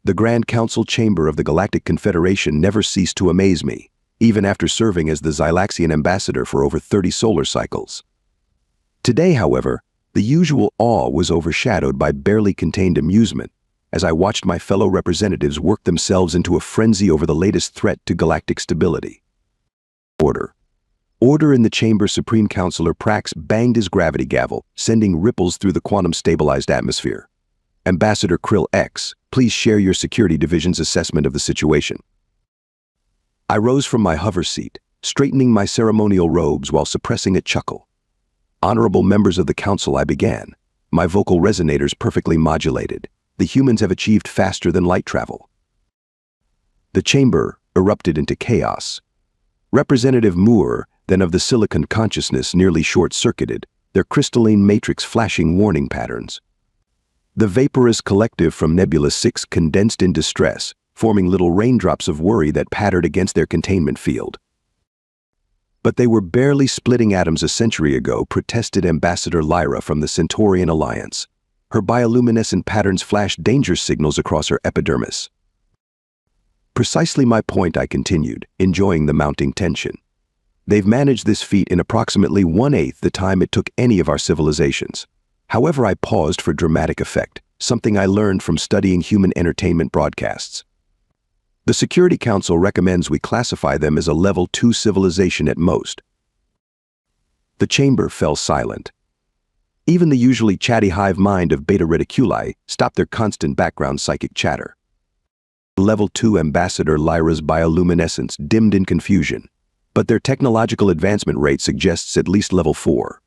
The Grand Council Chamber of the Galactic Confederation never ceased to amaze me, even after serving as the Xylaxian ambassador for over 30 solar cycles. Today, however, the usual awe was overshadowed by barely contained amusement as I watched my fellow representatives work themselves into a frenzy over the latest threat to galactic stability. Order. Order in the chamber. Supreme Counselor Prax banged his gravity gavel, sending ripples through the quantum-stabilized atmosphere. Ambassador Krill X, please share your security division's assessment of the situation. I rose from my hover seat, straightening my ceremonial robes while suppressing a chuckle. Honorable members of the council, I began, my vocal resonators perfectly modulated. The humans have achieved faster than light travel. The chamber erupted into chaos. Representative Moore, then of the silicon consciousness, nearly short-circuited, their crystalline matrix flashing warning patterns. The vaporous collective from Nebula 6 condensed in distress, forming little raindrops of worry that pattered against their containment field. But they were barely splitting atoms a century ago, protested Ambassador Lyra from the Centaurian Alliance. Her bioluminescent patterns flashed danger signals across her epidermis. Precisely my point, I continued, enjoying the mounting tension. They've managed this feat in approximately 1/8 the time it took any of our civilizations. However, I paused for dramatic effect, something I learned from studying human entertainment broadcasts. The Security Council recommends we classify them as a Level 2 civilization at most. The chamber fell silent. Even the usually chatty hive mind of Beta Reticuli stopped their constant background psychic chatter. Level 2 Ambassador Lyra's bioluminescence dimmed in confusion, but their technological advancement rate suggests at least Level 4.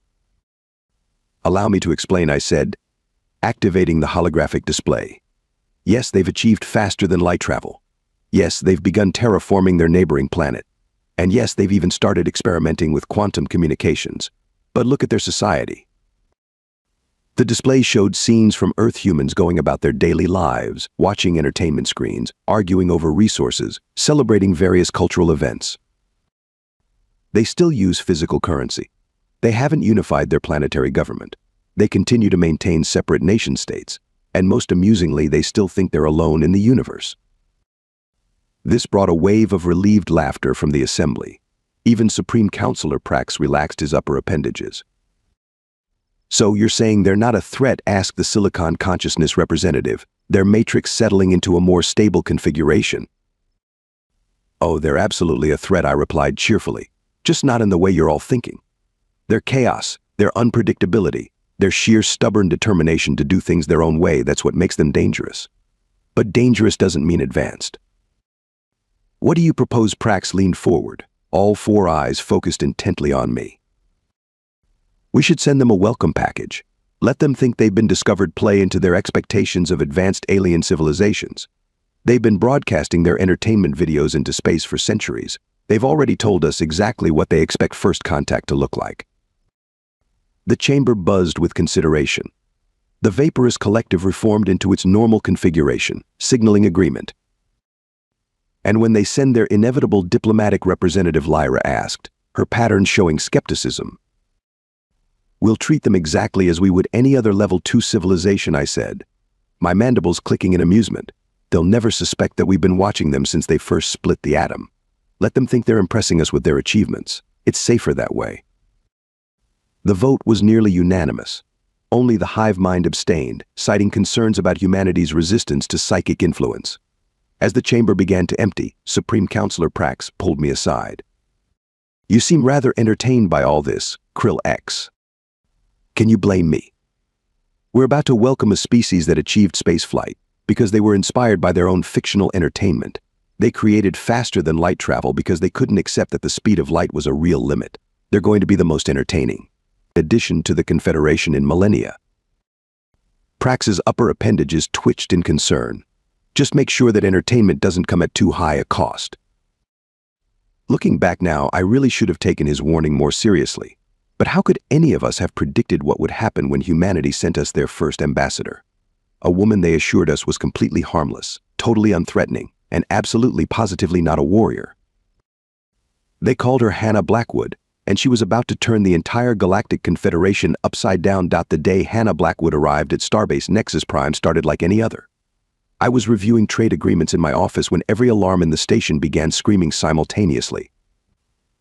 Allow me to explain, I said, activating the holographic display. Yes, they've achieved faster than light travel. Yes, they've begun terraforming their neighboring planet. And yes, they've even started experimenting with quantum communications. But look at their society. The display showed scenes from Earth humans going about their daily lives, watching entertainment screens, arguing over resources, celebrating various cultural events. They still use physical currency. They haven't unified their planetary government. They continue to maintain separate nation-states, and most amusingly, they still think they're alone in the universe. This brought a wave of relieved laughter from the assembly. Even Supreme Counselor Prax relaxed his upper appendages. So you're saying they're not a threat, asked the Silicon Consciousness representative, their matrix settling into a more stable configuration. Oh, they're absolutely a threat, I replied cheerfully, just not in the way you're all thinking. Their chaos, their unpredictability, their sheer stubborn determination to do things their own way, that's what makes them dangerous. But dangerous doesn't mean advanced. What do you propose? Prax leaned forward, all four eyes focused intently on me. We should send them a welcome package. Let them think they've been discovered, play into their expectations of advanced alien civilizations. They've been broadcasting their entertainment videos into space for centuries. They've already told us exactly what they expect first contact to look like. The chamber buzzed with consideration. The vaporous collective reformed into its normal configuration, signaling agreement. And when they send their inevitable diplomatic representative, Lyra asked, her patterns showing skepticism. We'll treat them exactly as we would any other Level 2 civilization, I said, my mandibles clicking in amusement. They'll never suspect that we've been watching them since they first split the atom. Let them think they're impressing us with their achievements. It's safer that way. The vote was nearly unanimous. Only the hive mind abstained, citing concerns about humanity's resistance to psychic influence. As the chamber began to empty, Supreme Counselor Prax pulled me aside. You seem rather entertained by all this, Krill X. Can you blame me? We're about to welcome a species that achieved spaceflight because they were inspired by their own fictional entertainment. They created faster than light travel because they couldn't accept that the speed of light was a real limit. They're going to be the most entertaining addition to the Confederation in millennia. Prax's upper appendages twitched in concern. Just make sure that entertainment doesn't come at too high a cost. Looking back now, I really should have taken his warning more seriously. But how could any of us have predicted what would happen when humanity sent us their first ambassador? A woman they assured us was completely harmless, totally unthreatening, and absolutely positively not a warrior. They called her Hannah Blackwood, and she was about to turn the entire Galactic Confederation upside down. The day Hannah Blackwood arrived at Starbase Nexus Prime started like any other. I was reviewing trade agreements in my office when every alarm in the station began screaming simultaneously.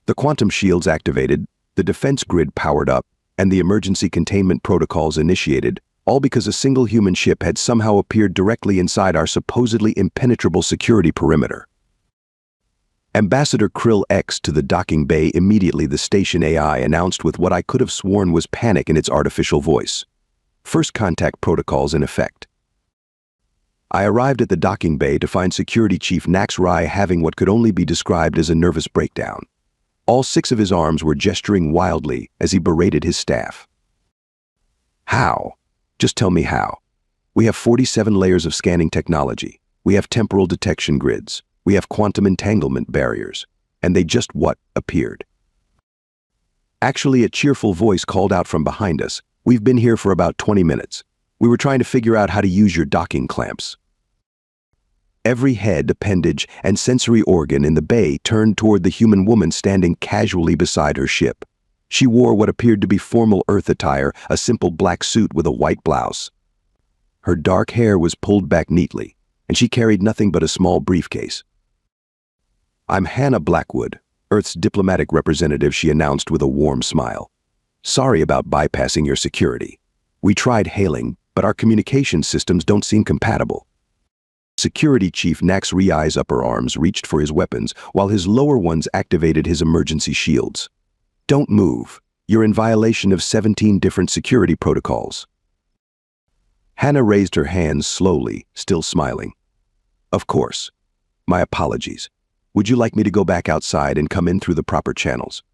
The quantum shields activated, the defense grid powered up, and the emergency containment protocols initiated, all because a single human ship had somehow appeared directly inside our supposedly impenetrable security perimeter. Ambassador Krill X to the docking bay. Immediately the station AI announced with what I could have sworn was panic in its artificial voice. First contact protocols in effect. I arrived at the docking bay to find Security Chief HFY having what could only be described as a nervous breakdown. All 6 of his arms were gesturing wildly as he berated his staff. How? Just tell me how. We have 47 layers of scanning technology. We have temporal detection grids. We have quantum entanglement barriers. And they just appeared. Actually, a cheerful voice called out from behind us. We've been here for about 20 minutes. We were trying to figure out how to use your docking clamps. Every head, appendage, and sensory organ in the bay turned toward the human woman standing casually beside her ship. She wore what appeared to be formal Earth attire, a simple black suit with a white blouse. Her dark hair was pulled back neatly, and she carried nothing but a small briefcase. "I'm Hannah Blackwood, Earth's diplomatic representative," she announced with a warm smile. "Sorry about bypassing your security. We tried hailing, but our communication systems don't seem compatible." Security Chief HFY's upper arms reached for his weapons, while his lower ones activated his emergency shields. "Don't move. You're in violation of 17 different security protocols." Hannah raised her hands slowly, still smiling. "Of course. My apologies. Would you like me to go back outside and come in through the proper channels?"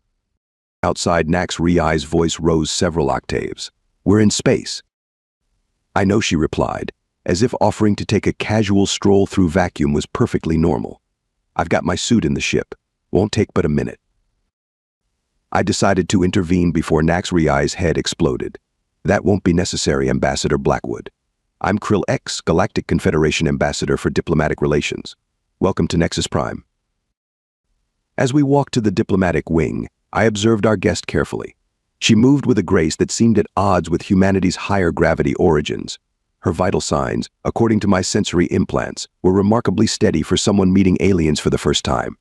Outside, HFY's voice rose several octaves. "We're in space." "I know," she replied, as if offering to take a casual stroll through vacuum was perfectly normal. "I've got my suit in the ship. Won't take but a minute." I decided to intervene before HFY's head exploded. "That won't be necessary, Ambassador Blackwood. I'm Krill X, Galactic Confederation Ambassador for Diplomatic Relations. Welcome to Nexus Prime." As we walked to the diplomatic wing, I observed our guest carefully. She moved with a grace that seemed at odds with humanity's higher gravity origins. Her vital signs, according to my sensory implants, were remarkably steady for someone meeting aliens for the first time.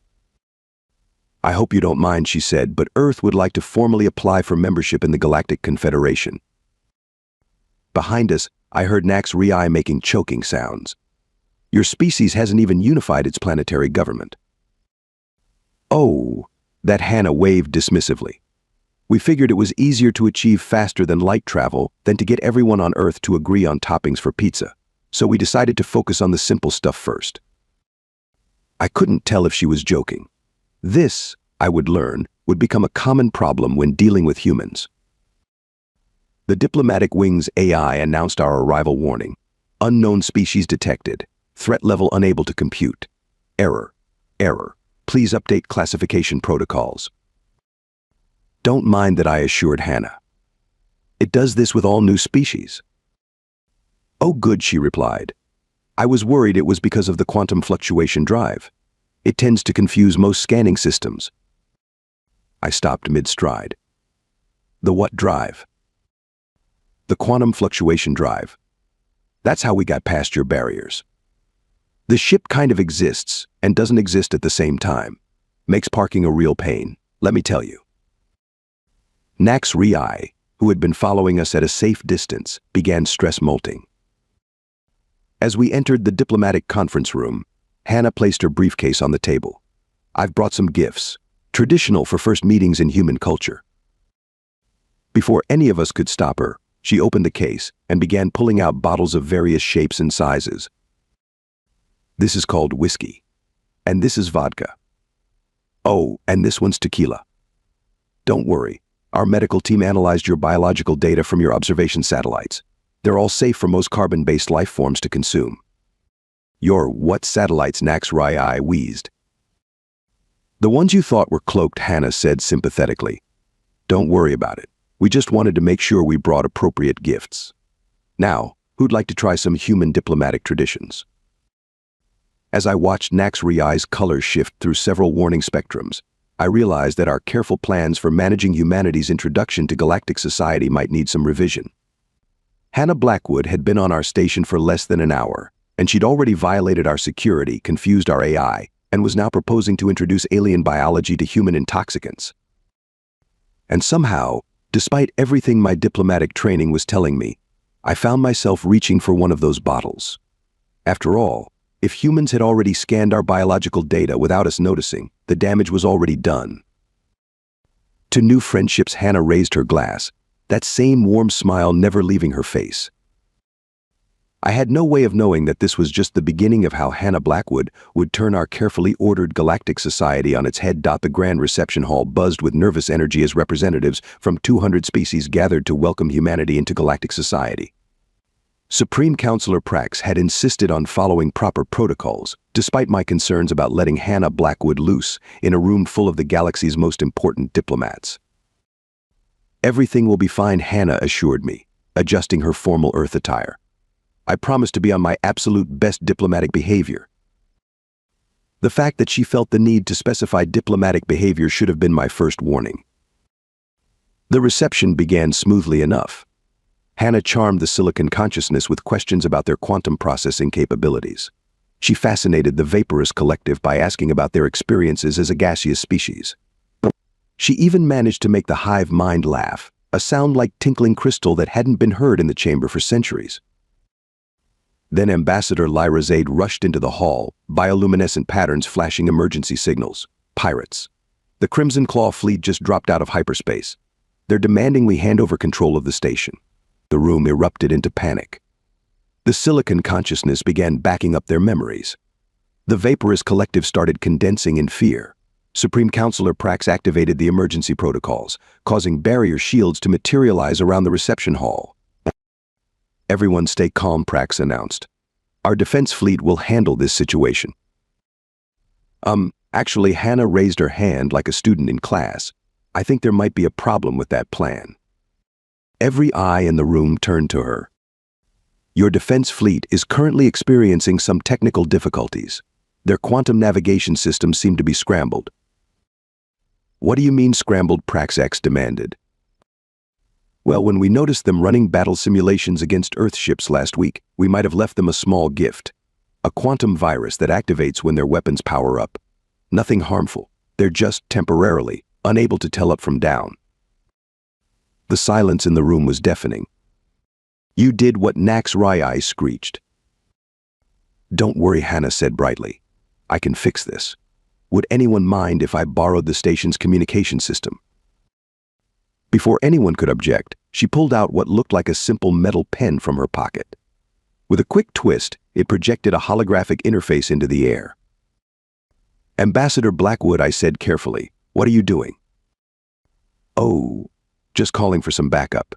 "I hope you don't mind," she said, "but Earth would like to formally apply for membership in the Galactic Confederation." Behind us, I heard HFY making choking sounds. "Your species hasn't even unified its planetary government." "Oh," that Hannah waved dismissively. "We figured it was easier to achieve faster than light travel than to get everyone on Earth to agree on toppings for pizza, so we decided to focus on the simple stuff first." I couldn't tell if she was joking. This, I would learn, would become a common problem when dealing with humans. The diplomatic wing's AI announced our arrival warning. "Unknown species detected. Threat level unable to compute. Error. Error. Please update classification protocols." "Don't mind that," I assured Hannah. "It does this with all new species." "Oh good," she replied. "I was worried it was because of the quantum fluctuation drive. It tends to confuse most scanning systems." I stopped mid-stride. "The what drive?" "The quantum fluctuation drive. That's how we got past your barriers. The ship kind of exists and doesn't exist at the same time. Makes parking a real pain, let me tell you." HFY, who had been following us at a safe distance, began stress molting. As we entered the diplomatic conference room, Hannah placed her briefcase on the table. "I've brought some gifts, traditional for first meetings in human culture." Before any of us could stop her, she opened the case and began pulling out bottles of various shapes and sizes. "This is called whiskey. And this is vodka. Oh, and this one's tequila. Don't worry. Our medical team analyzed your biological data from your observation satellites. They're all safe for most carbon-based life forms to consume." "Your what satellites?" HFY wheezed. "The ones you thought were cloaked," Hannah said sympathetically. "Don't worry about it. We just wanted to make sure we brought appropriate gifts. Now, who'd like to try some human diplomatic traditions?" As I watched HFY's colors shift through several warning spectrums, I realized that our careful plans for managing humanity's introduction to galactic society might need some revision. Hannah Blackwood had been on our station for less than an hour, And she'd already violated our security, confused our AI, and was now proposing to introduce alien biology to human intoxicants. And somehow, despite everything my diplomatic training was telling me, I found myself reaching for one of those bottles. After all, if humans had already scanned our biological data without us noticing, the damage was already done. To new friendships, Hannah raised her glass, that same warm smile never leaving her face. I had no way of knowing that this was just the beginning of how Hannah Blackwood would turn our carefully ordered galactic society on its head. The grand reception hall buzzed with nervous energy as representatives from 200 species gathered to welcome humanity into galactic society. Supreme Counselor Prax had insisted on following proper protocols, despite my concerns about letting Hannah Blackwood loose in a room full of the galaxy's most important diplomats. Everything will be fine, Hannah assured me, adjusting her formal Earth attire. I promised to be on my absolute best diplomatic behavior. The fact that she felt the need to specify diplomatic behavior should have been my first warning. The reception began smoothly enough. Hannah charmed the Silicon consciousness with questions about their quantum processing capabilities. She fascinated the Vaporous Collective by asking about their experiences as a gaseous species. She even managed to make the hive mind laugh, a sound like tinkling crystal that hadn't been heard in the chamber for centuries. Then Ambassador Lyra Zaid rushed into the hall, bioluminescent patterns flashing emergency signals. Pirates. The Crimson Claw fleet just dropped out of hyperspace. They're demanding we hand over control of the station. The room erupted into panic. The Silicon consciousness began backing up their memories. The Vaporous Collective started condensing in fear. Supreme Counselor Prax activated the emergency protocols, causing barrier shields to materialize around the reception hall. Everyone stay calm, Prax announced. Our defense fleet will handle this situation. Actually, Hannah raised her hand like a student in class. I think there might be a problem with that plan. Every eye in the room turned to her. Your defense fleet is currently experiencing some technical difficulties. Their quantum navigation systems seem to be scrambled. What do you mean scrambled? Prax demanded. Well, when we noticed them running battle simulations against Earth ships last week, we might have left them a small gift. A quantum virus that activates when their weapons power up. Nothing harmful. They're just temporarily unable to tell up from down. The silence in the room was deafening. You did what HFY screeched. Don't worry, Hannah said brightly. I can fix this. Would anyone mind if I borrowed the station's communication system? Before anyone could object, she pulled out what looked like a simple metal pen from her pocket. With a quick twist, it projected a holographic interface into the air. Ambassador Blackwood, I said carefully, what are you doing? Oh, just calling for some backup.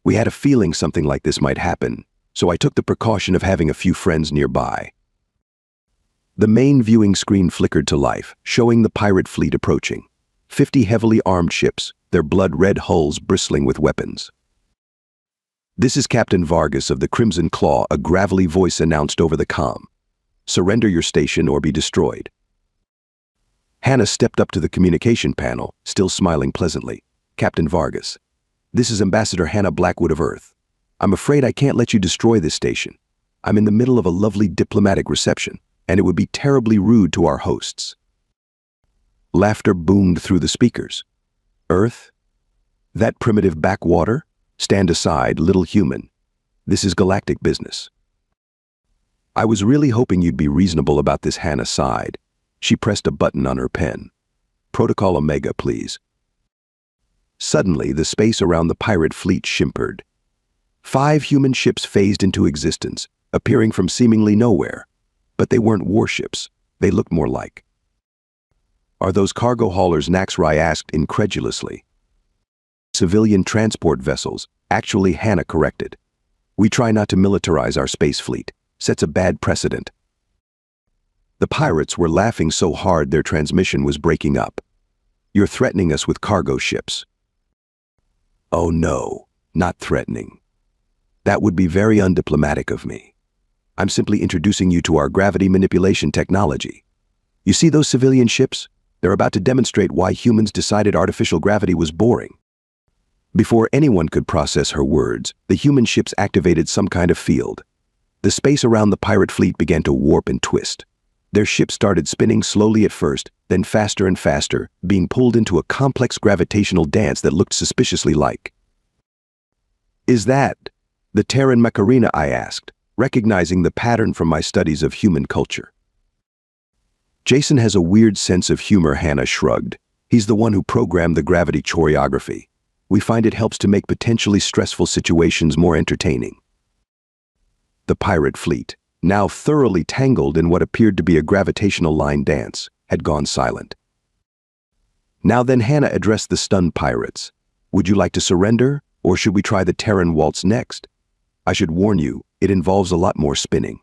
We had a feeling something like this might happen, so I took the precaution of having a few friends nearby. The main viewing screen flickered to life, showing the pirate fleet approaching. 50 heavily armed ships, their blood-red hulls bristling with weapons. This is Captain Vargas of the Crimson Claw, a gravelly voice announced over the comm. Surrender your station or be destroyed. Hannah stepped up to the communication panel, still smiling pleasantly. Captain Vargas, this is Ambassador Hannah Blackwood of Earth. I'm afraid I can't let you destroy this station. I'm in the middle of a lovely diplomatic reception, and it would be terribly rude to our hosts. Laughter boomed through the speakers. Earth? That primitive backwater? Stand aside, little human. This is galactic business. I was really hoping you'd be reasonable about this, Hannah sighed. She pressed a button on her pen. Protocol Omega, please. Suddenly, the space around the pirate fleet shimpered. 5 human ships phased into existence, appearing from seemingly nowhere. But they weren't warships. They looked more like. Are those cargo haulers? HFY asked incredulously. Civilian transport vessels, actually, Hannah corrected. We try not to militarize our space fleet. Sets a bad precedent. The pirates were laughing so hard their transmission was breaking up. You're threatening us with cargo ships. Oh no, not threatening. That would be very undiplomatic of me. I'm simply introducing you to our gravity manipulation technology. You see those civilian ships? They're about to demonstrate why humans decided artificial gravity was boring. Before anyone could process her words, the human ships activated some kind of field. The space around the pirate fleet began to warp and twist. Their ship started spinning slowly at first, then faster and faster, being pulled into a complex gravitational dance that looked suspiciously like. "Is that the Terran Macarena?" I asked, recognizing the pattern from my studies of human culture. "Jason has a weird sense of humor," Hannah shrugged. "He's the one who programmed the gravity choreography. We find it helps to make potentially stressful situations more entertaining." The pirate fleet, now thoroughly tangled in what appeared to be a gravitational line dance, had gone silent. "Now then," Hannah addressed the stunned pirates. "Would you like to surrender, or should we try the Terran waltz next? I should warn you, it involves a lot more spinning."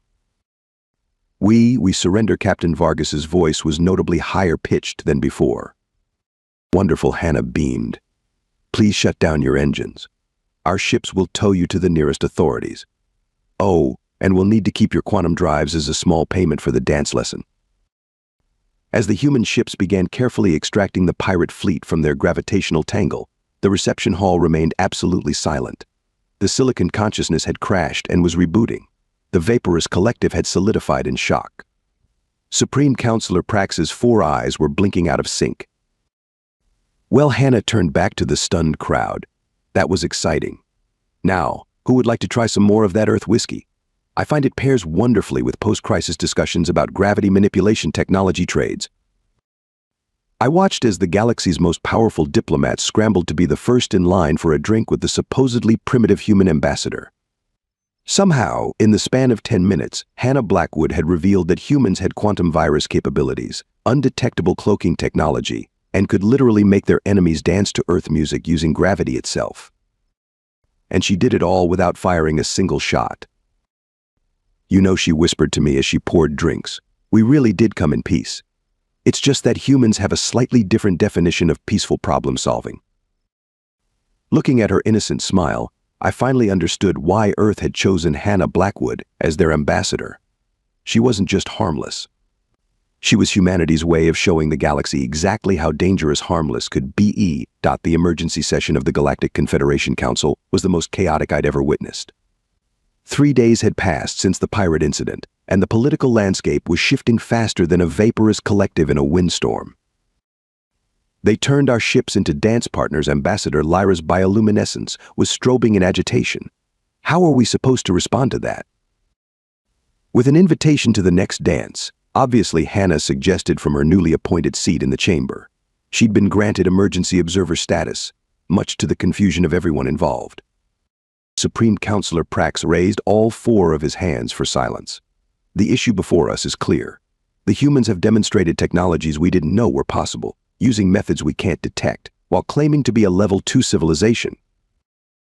We surrender." Captain Vargas's voice was notably higher pitched than before. "Wonderful," Hannah beamed. "Please shut down your engines. Our ships will tow you to the nearest authorities. Oh, and we'll need to keep your quantum drives as a small payment for the dance lesson." As the human ships began carefully extracting the pirate fleet from their gravitational tangle, the reception hall remained absolutely silent. The silicon consciousness had crashed and was rebooting. The vaporous collective had solidified in shock. Supreme Counselor Prax's 4 eyes were blinking out of sync. "Well," Hannah turned back to the stunned crowd. "That was exciting. Now, who would like to try some more of that Earth whiskey? I find it pairs wonderfully with post-crisis discussions about gravity manipulation technology trades." I watched as the galaxy's most powerful diplomats scrambled to be the first in line for a drink with the supposedly primitive human ambassador. Somehow, in the span of 10 minutes, Hannah Blackwood had revealed that humans had quantum virus capabilities, undetectable cloaking technology, and could literally make their enemies dance to Earth music using gravity itself. And she did it all without firing a single shot. "You know," she whispered to me as she poured drinks, "we really did come in peace. It's just that humans have a slightly different definition of peaceful problem solving." Looking at her innocent smile, I finally understood why Earth had chosen Hannah Blackwood as their ambassador. She wasn't just harmless. She was humanity's way of showing the galaxy exactly how dangerous harmless could be. The emergency session of the Galactic Confederation Council was the most chaotic I'd ever witnessed. 3 days had passed since the pirate incident, and the political landscape was shifting faster than a vaporous collective in a windstorm. They turned our ships into dance partners. Ambassador Lyra's bioluminescence was strobing in agitation. How are we supposed to respond to that? With an invitation to the next dance, obviously Hannah suggested from her newly appointed seat in the chamber. She'd been granted emergency observer status, much to the confusion of everyone involved. Supreme Counselor Prax raised all 4 of his hands for silence. "The issue before us is clear. The humans have demonstrated technologies we didn't know were possible, using methods we can't detect, while claiming to be a level 2 civilization."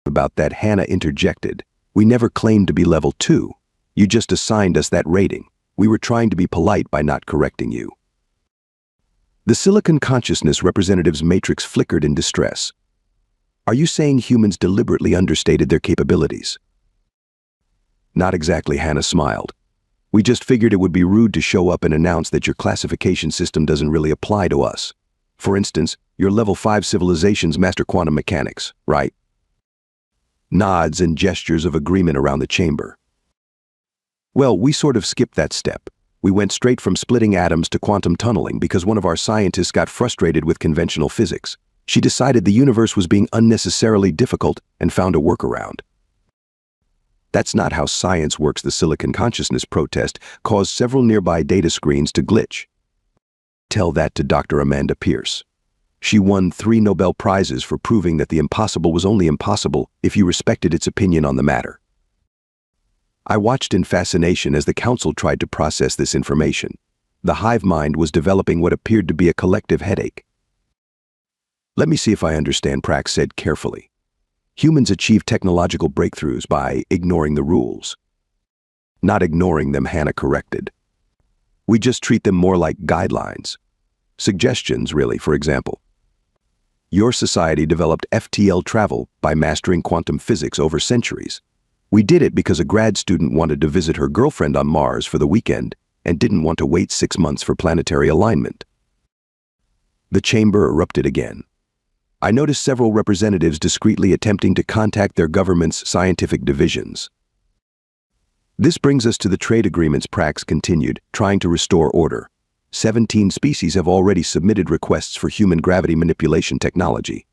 "About that," Hannah interjected. "We never claimed to be level 2. You just assigned us that rating. We were trying to be polite by not correcting you." The silicon consciousness representative's matrix flickered in distress. "Are you saying humans deliberately understated their capabilities?" "Not exactly," Hannah smiled. "We just figured it would be rude to show up and announce that your classification system doesn't really apply to us. For instance, your level 5 civilizations master quantum mechanics, right?" Nods and gestures of agreement around the chamber. "Well, we sort of skipped that step. We went straight from splitting atoms to quantum tunneling because one of our scientists got frustrated with conventional physics. She decided the universe was being unnecessarily difficult and found a workaround." "That's not how science works." The silicon consciousness protest caused several nearby data screens to glitch. "Tell that to Dr. Amanda Pierce. She won 3 Nobel Prizes for proving that the impossible was only impossible if you respected its opinion on the matter." I watched in fascination as the council tried to process this information. The hive mind was developing what appeared to be a collective headache. "Let me see if I understand," Prax said carefully. "Humans achieve technological breakthroughs by ignoring the rules." "Not ignoring them," Hannah corrected. "We just treat them more like guidelines. Suggestions, really. For example, your society developed FTL travel by mastering quantum physics over centuries. We did it because a grad student wanted to visit her girlfriend on Mars for the weekend and didn't want to wait 6 months for planetary alignment." The chamber erupted again. I noticed several representatives discreetly attempting to contact their government's scientific divisions. This brings us to the trade agreements. Prax continued, trying to restore order. 17 species have already submitted requests for human gravity manipulation technology.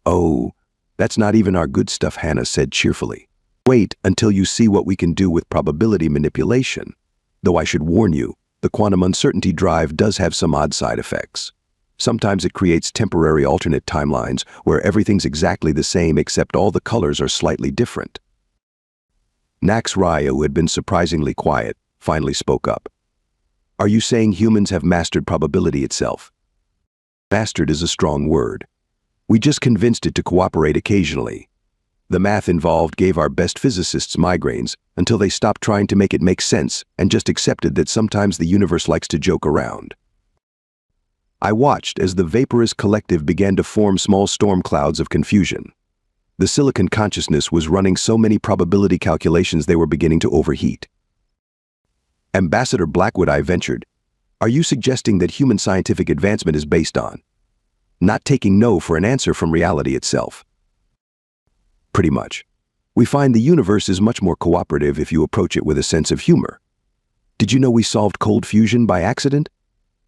Oh, that's not even our good stuff, Hannah said cheerfully. Wait until you see what we can do with probability manipulation. Though I should warn you, the quantum uncertainty drive does have some odd side effects. Sometimes it creates temporary alternate timelines where everything's exactly the same except all the colors are slightly different. Nax Raya, who had been surprisingly quiet, finally spoke up. Are you saying humans have mastered probability itself? Mastered is a strong word. We just convinced it to cooperate occasionally. The math involved gave our best physicists migraines until they stopped trying to make it make sense and just accepted that sometimes the universe likes to joke around. I watched as the vaporous collective began to form small storm clouds of confusion. The silicon consciousness was running so many probability calculations they were beginning to overheat. Ambassador Blackwood, I ventured, are you suggesting that human scientific advancement is based on not taking no for an answer from reality itself? Pretty much. We find the universe is much more cooperative if you approach it with a sense of humor. Did you know we solved cold fusion by accident?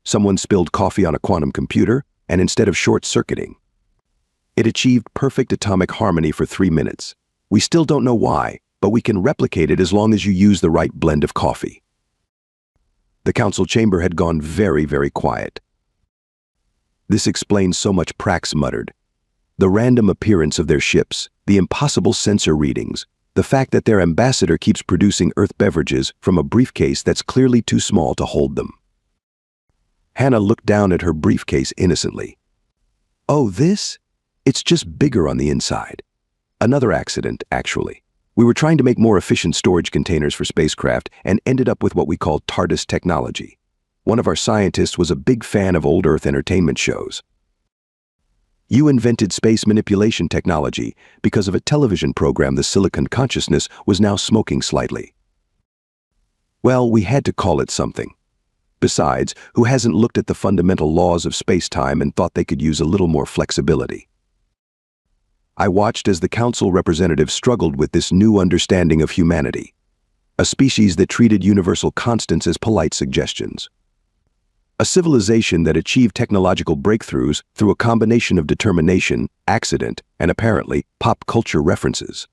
Someone spilled coffee on a quantum computer, and instead of short-circuiting, it achieved perfect atomic harmony for 3 minutes. We still don't know why, but we can replicate it as long as you use the right blend of coffee. The council chamber had gone very, very quiet. This explains so much, Prax muttered. The random appearance of their ships, the impossible sensor readings, the fact that their ambassador keeps producing Earth beverages from a briefcase that's clearly too small to hold them. Hannah looked down at her briefcase innocently. Oh, this? It's just bigger on the inside. Another accident, actually. We were trying to make more efficient storage containers for spacecraft and ended up with what we call TARDIS technology. One of our scientists was a big fan of old Earth entertainment shows. You invented space manipulation technology because of a television program the silicon consciousness was now smoking slightly. Well, we had to call it something. Besides, who hasn't looked at the fundamental laws of space-time and thought they could use a little more flexibility? I watched as the council representative struggled with this new understanding of humanity, a species that treated universal constants as polite suggestions. A civilization that achieved technological breakthroughs through a combination of determination, accident, and apparently pop culture references.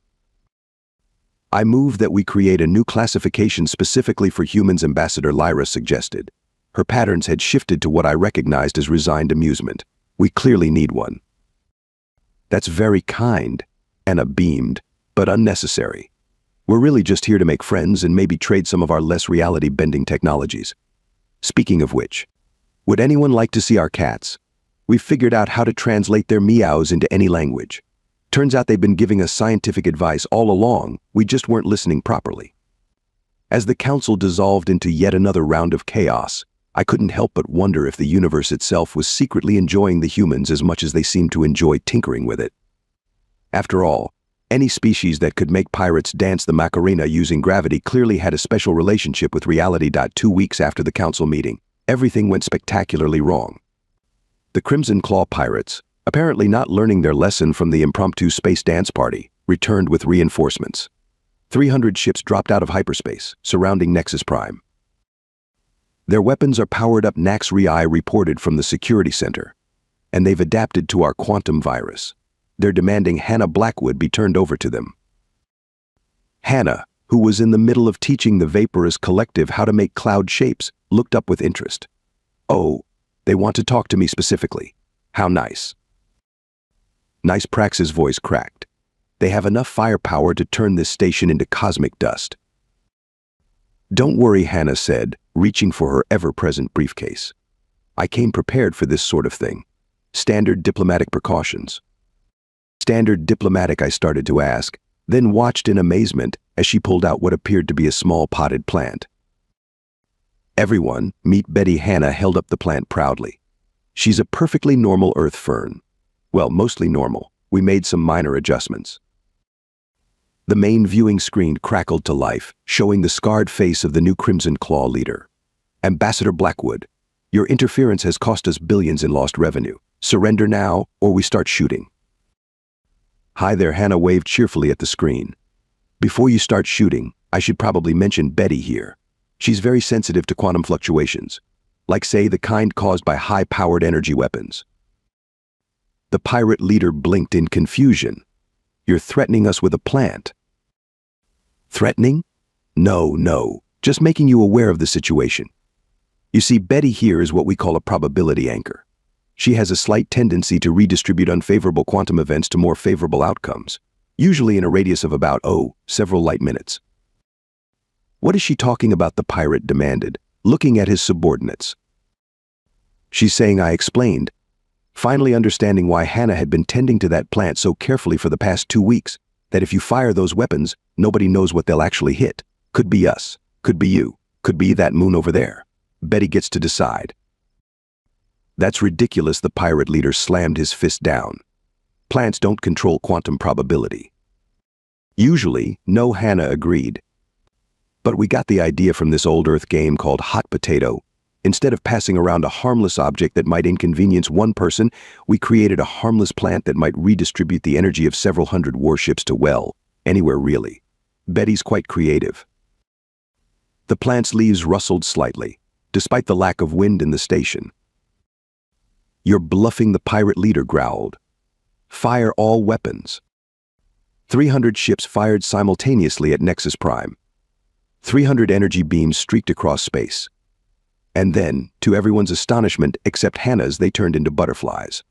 I move that we create a new classification specifically for humans, Ambassador Lyra suggested. Her patterns had shifted to what I recognized as resigned amusement. We clearly need one. That's very kind, Anna beamed, but unnecessary. We're really just here to make friends and maybe trade some of our less reality-bending technologies. Speaking of which, would anyone like to see our cats? We've figured out how to translate their meows into any language. Turns out they've been giving us scientific advice all along, we just weren't listening properly. As the council dissolved into yet another round of chaos, I couldn't help but wonder if the universe itself was secretly enjoying the humans as much as they seemed to enjoy tinkering with it. After all, any species that could make pirates dance the Macarena using gravity clearly had a special relationship with reality. 2 weeks after the council meeting, everything went spectacularly wrong. The Crimson Claw pirates, apparently not learning their lesson from the impromptu space dance party, returned with reinforcements. 300 ships dropped out of hyperspace, surrounding Nexus Prime. Their weapons are powered up, Nax Raya reported from the security center, and they've adapted to our quantum virus. They're demanding Hannah Blackwood be turned over to them. Hannah, who was in the middle of teaching the vaporous collective how to make cloud shapes, looked up with interest. Oh, they want to talk to me specifically. How nice. Nice, Prax's voice cracked. They have enough firepower to turn this station into cosmic dust. Don't worry, Hannah said, reaching for her ever-present briefcase. I came prepared for this sort of thing. Standard diplomatic precautions. Standard diplomatic, I started to ask, then watched in amazement as she pulled out what appeared to be a small potted plant. Everyone, meet Betty. Hannah held up the plant proudly. She's a perfectly normal Earth fern. Well, mostly normal. We made some minor adjustments. The main viewing screen crackled to life, showing the scarred face of the new Crimson Claw leader. Ambassador Blackwood, your interference has cost us billions in lost revenue. Surrender now, or we start shooting. Hi there, Hannah waved cheerfully at the screen. Before you start shooting, I should probably mention Betty here. She's very sensitive to quantum fluctuations, like say the kind caused by high-powered energy weapons. The pirate leader blinked in confusion. You're threatening us with a plant. Threatening? No, just making you aware of the situation. You see, Betty here is what we call a probability anchor. She has a slight tendency to redistribute unfavorable quantum events to more favorable outcomes, usually in a radius of about, several light minutes. What is she talking about? The pirate demanded, looking at his subordinates. She's saying I explained, finally understanding why Hannah had been tending to that plant so carefully for the past 2 weeks, that if you fire those weapons, nobody knows what they'll actually hit. Could be us, could be you, could be that moon over there. Betty gets to decide. That's ridiculous, the pirate leader slammed his fist down. Plants don't control quantum probability. Usually, no, Hannah agreed. But we got the idea from this old Earth game called Hot Potato. Instead of passing around a harmless object that might inconvenience one person, we created a harmless plant that might redistribute the energy of several hundred warships to, well, anywhere really. Betty's quite creative. The plant's leaves rustled slightly, despite the lack of wind in the station. You're bluffing, the pirate leader growled. Fire all weapons. 300 ships fired simultaneously at Nexus Prime. 300 energy beams streaked across space. And then, to everyone's astonishment except Hannah's, they turned into butterflies.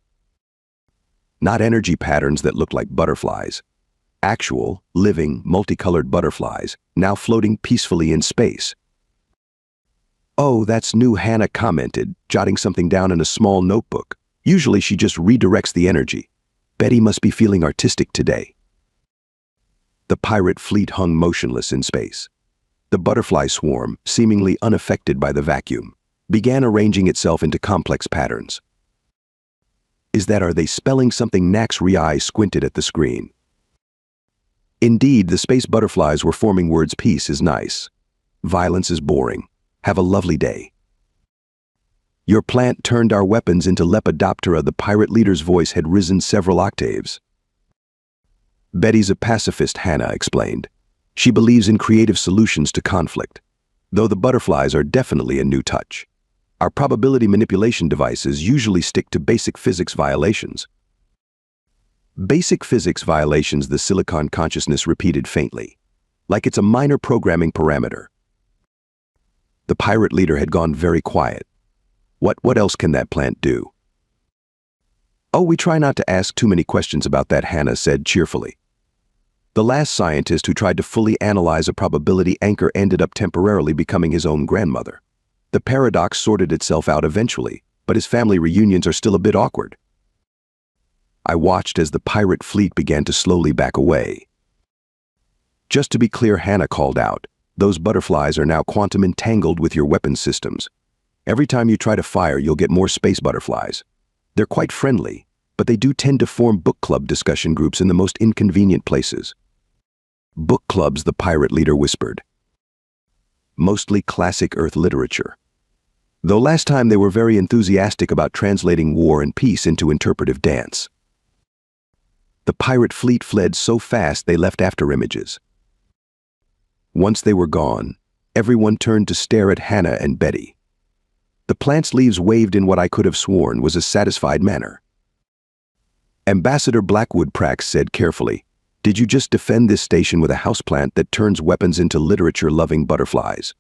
Not energy patterns that looked like butterflies. Actual, living, multicolored butterflies, now floating peacefully in space. Oh, that's new, Hannah commented, jotting something down in a small notebook. Usually she just redirects the energy. Betty must be feeling artistic today. The pirate fleet hung motionless in space. The butterfly swarm, seemingly unaffected by the vacuum, began arranging itself into complex patterns. Are they spelling something? Nax Rai squinted at the screen. Indeed, the space butterflies were forming words. Peace is nice. Violence is boring. Have a lovely day. Your plant turned our weapons into Lepidoptera. The pirate leader's voice had risen several octaves. Betty's a pacifist, Hannah explained. She believes in creative solutions to conflict, though the butterflies are definitely a new touch. Our probability manipulation devices usually stick to basic physics violations. Basic physics violations, the silicon consciousness repeated faintly, like it's a minor programming parameter. The pirate leader had gone very quiet. What else can that plant do? Oh, we try not to ask too many questions about that, Hannah said cheerfully. The last scientist who tried to fully analyze a probability anchor ended up temporarily becoming his own grandmother. The paradox sorted itself out eventually, but his family reunions are still a bit awkward. I watched as the pirate fleet began to slowly back away. Just to be clear, Hannah called out, those butterflies are now quantum entangled with your weapon systems. Every time you try to fire, you'll get more space butterflies. They're quite friendly, but they do tend to form book club discussion groups in the most inconvenient places. Book clubs, the pirate leader whispered. Mostly classic Earth literature. Though last time they were very enthusiastic about translating war and peace into interpretive dance. The pirate fleet fled so fast they left afterimages. Once they were gone, everyone turned to stare at Hannah and Betty. The plant's leaves waved in what I could have sworn was a satisfied manner. Ambassador Blackwood Prax said carefully, did you just defend this station with a houseplant that turns weapons into literature-loving butterflies?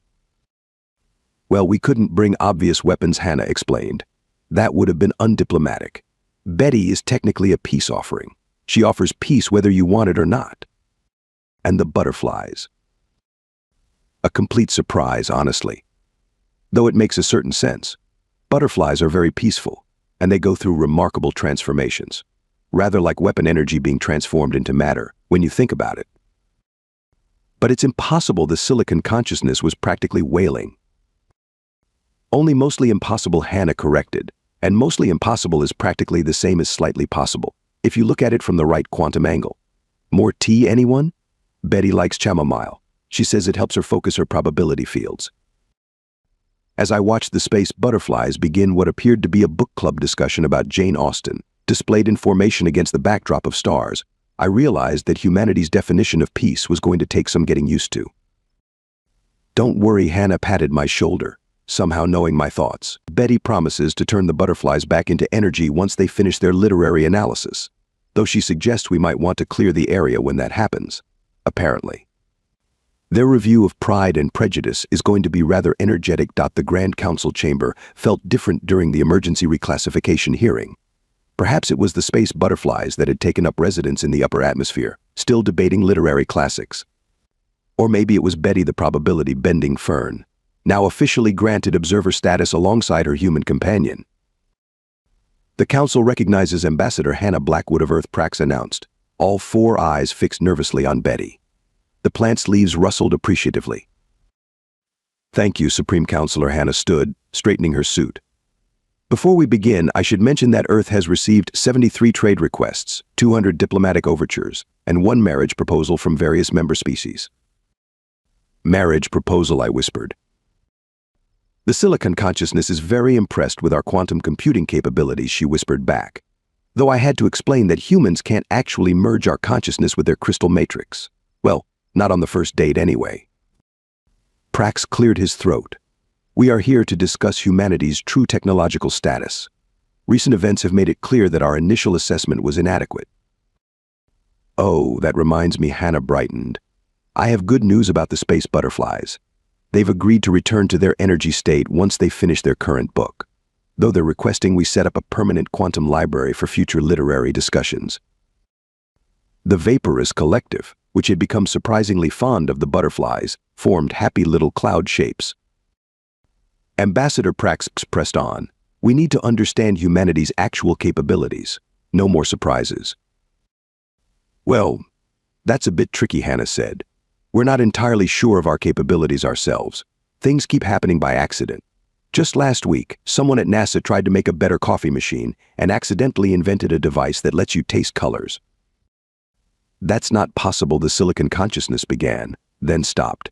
Well, we couldn't bring obvious weapons, Hannah explained. That would have been undiplomatic. Betty is technically a peace offering. She offers peace whether you want it or not. And the butterflies. A complete surprise, honestly. Though it makes a certain sense. Butterflies are very peaceful, and they go through remarkable transformations. Rather like weapon energy being transformed into matter, when you think about it. But it's impossible. The silicon consciousness was practically wailing. Only mostly impossible, Hannah corrected, and mostly impossible is practically the same as slightly possible, if you look at it from the right quantum angle. More tea, anyone? Betty likes chamomile. She says it helps her focus her probability fields. As I watched the space butterflies begin what appeared to be a book club discussion about Jane Austen, displayed in formation against the backdrop of stars, I realized that humanity's definition of peace was going to take some getting used to. Don't worry, Hannah patted my shoulder, somehow knowing my thoughts. Betty promises to turn the butterflies back into energy once they finish their literary analysis, though she suggests we might want to clear the area when that happens, apparently. Their review of Pride and Prejudice is going to be rather energetic. The Grand Council chamber felt different during the emergency reclassification hearing. Perhaps it was the space butterflies that had taken up residence in the upper atmosphere, still debating literary classics. Or maybe it was Betty the probability-bending fern, now officially granted observer status alongside her human companion. The council recognizes Ambassador Hannah Blackwood of Earth, Prax announced, all four eyes fixed nervously on Betty. The plant's leaves rustled appreciatively. Thank you, Supreme Counselor. Hannah stood, straightening her suit. Before we begin, I should mention that Earth has received 73 trade requests, 200 diplomatic overtures, and 1 marriage proposal from various member species. Marriage proposal, I whispered. The silicon consciousness is very impressed with our quantum computing capabilities, she whispered back, though I had to explain that humans can't actually merge our consciousness with their crystal matrix. Well, not on the first date anyway. Prax cleared his throat. We are here to discuss humanity's true technological status. Recent events have made it clear that our initial assessment was inadequate. Oh, that reminds me, Hannah brightened. I have good news about the space butterflies. They've agreed to return to their energy state once they finish their current book, though they're requesting we set up a permanent quantum library for future literary discussions. The Vaporous Collective, which had become surprisingly fond of the butterflies, formed happy little cloud shapes. Ambassador Prax pressed on. We need to understand humanity's actual capabilities. No more surprises. Well, that's a bit tricky, Hannah said. We're not entirely sure of our capabilities ourselves. Things keep happening by accident. Just last week, someone at NASA tried to make a better coffee machine and accidentally invented a device that lets you taste colors. That's not possible, the silicon consciousness began, then stopped.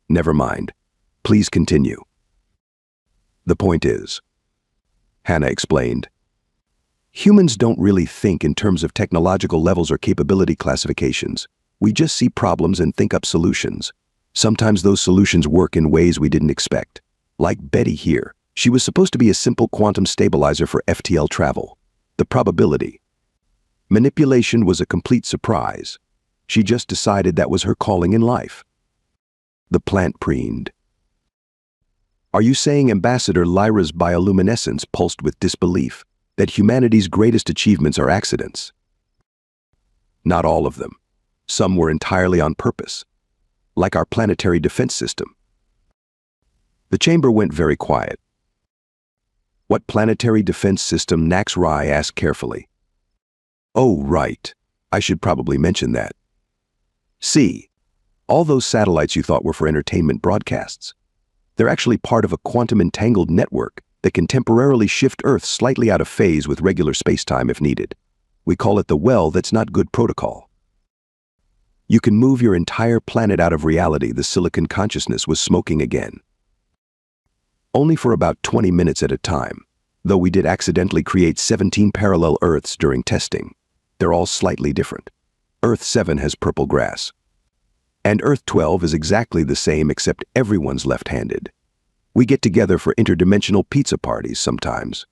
Never mind. Please continue. The point is, Hannah explained, humans don't really think in terms of technological levels or capability classifications. We just see problems and think up solutions. Sometimes those solutions work in ways we didn't expect. Like Betty here, she was supposed to be a simple quantum stabilizer for FTL travel. The probability. Manipulation was a complete surprise. She just decided that was her calling in life. The plant preened. Are you saying, Ambassador, Lyra's bioluminescence pulsed with disbelief, that humanity's greatest achievements are accidents? Not all of them. Some were entirely on purpose, like our planetary defense system. The chamber went very quiet. What planetary defense system? Nax Rai asked carefully. Oh, right. I should probably mention that. See, all those satellites you thought were for entertainment broadcasts. They're actually part of a quantum-entangled network that can temporarily shift Earth slightly out of phase with regular spacetime if needed. We call it the well that's not good protocol. You can move your entire planet out of reality. The silicon consciousness was smoking again. Only for about 20 minutes at a time, though we did accidentally create 17 parallel Earths during testing. They're all slightly different. Earth 7 has purple grass. And Earth 12 is exactly the same except everyone's left-handed. We get together for interdimensional pizza parties sometimes.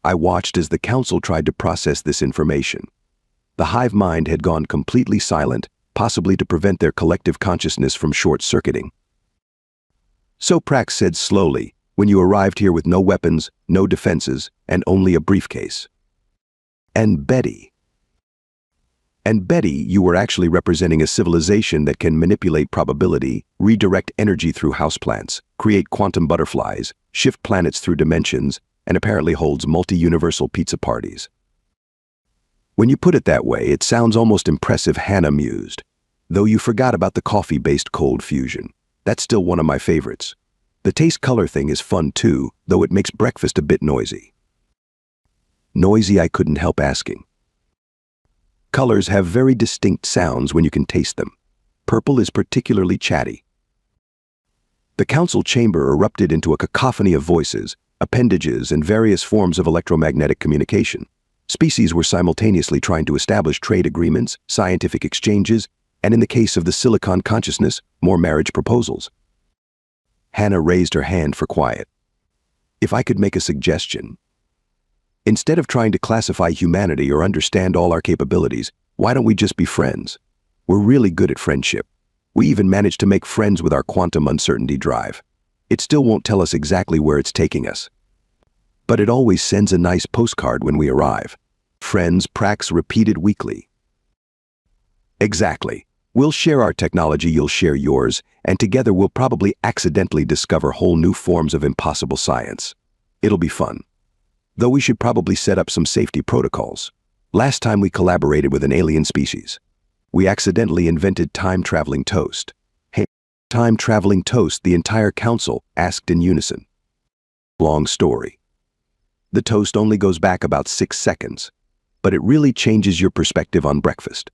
I watched as the council tried to process this information. The hive mind had gone completely silent, possibly to prevent their collective consciousness from short-circuiting. So Prax said slowly, when you arrived here with no weapons, no defenses, and only a briefcase. And Betty, you were actually representing a civilization that can manipulate probability, redirect energy through houseplants, create quantum butterflies, shift planets through dimensions, and apparently holds multi-universal pizza parties. When you put it that way, it sounds almost impressive, Hannah mused. Though you forgot about the coffee-based cold fusion. That's still one of my favorites. The taste color thing is fun too, though it makes breakfast a bit noisy. Noisy, I couldn't help asking. Colors have very distinct sounds when you can taste them. Purple is particularly chatty. The council chamber erupted into a cacophony of voices, appendages, and various forms of electromagnetic communication. Species were simultaneously trying to establish trade agreements, scientific exchanges, and in the case of the silicon consciousness, more marriage proposals. Hannah raised her hand for quiet. If I could make a suggestion. Instead of trying to classify humanity or understand all our capabilities, why don't we just be friends? We're really good at friendship. We even managed to make friends with our quantum uncertainty drive. It still won't tell us exactly where it's taking us. But it always sends a nice postcard when we arrive. Friends, Prax repeated weekly. Exactly. We'll share our technology, you'll share yours, and together we'll probably accidentally discover whole new forms of impossible science. It'll be fun. Though we should probably set up some safety protocols. Last time we collaborated with an alien species, we accidentally invented time-traveling toast. Hey, time-traveling toast, the entire council asked in unison. Long story. The toast only goes back about 6 seconds, but it really changes your perspective on breakfast.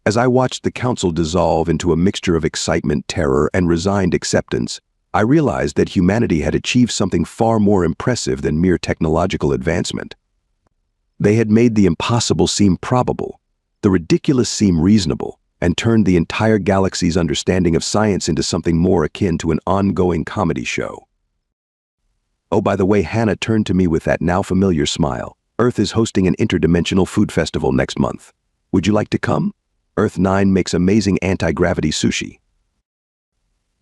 As I watched the council dissolve into a mixture of excitement, terror, and resigned acceptance, I realized that humanity had achieved something far more impressive than mere technological advancement. They had made the impossible seem probable, the ridiculous seem reasonable, and turned the entire galaxy's understanding of science into something more akin to an ongoing comedy show. Oh, by the way, Hannah turned to me with that now familiar smile. Earth is hosting an interdimensional food festival next month. Would you like to come? Earth 9 makes amazing anti-gravity sushi.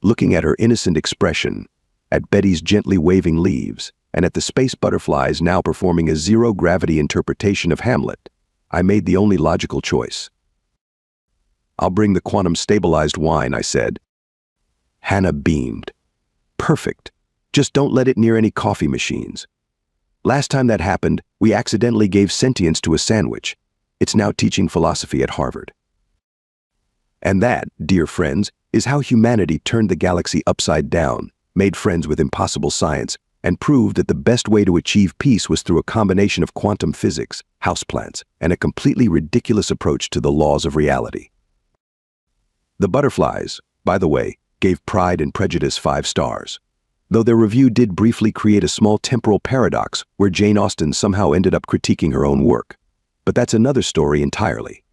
Looking at her innocent expression, at Betty's gently waving leaves, and at the space butterflies now performing a zero-gravity interpretation of Hamlet, I made the only logical choice. I'll bring the quantum-stabilized wine, I said. Hannah beamed. Perfect. Just don't let it near any coffee machines. Last time that happened, we accidentally gave sentience to a sandwich. It's now teaching philosophy at Harvard. And that, dear friends, is how humanity turned the galaxy upside down, made friends with impossible science, and proved that the best way to achieve peace was through a combination of quantum physics, houseplants, and a completely ridiculous approach to the laws of reality. The butterflies, by the way, gave Pride and Prejudice 5 stars. Though their review did briefly create a small temporal paradox where Jane Austen somehow ended up critiquing her own work. But that's another story entirely.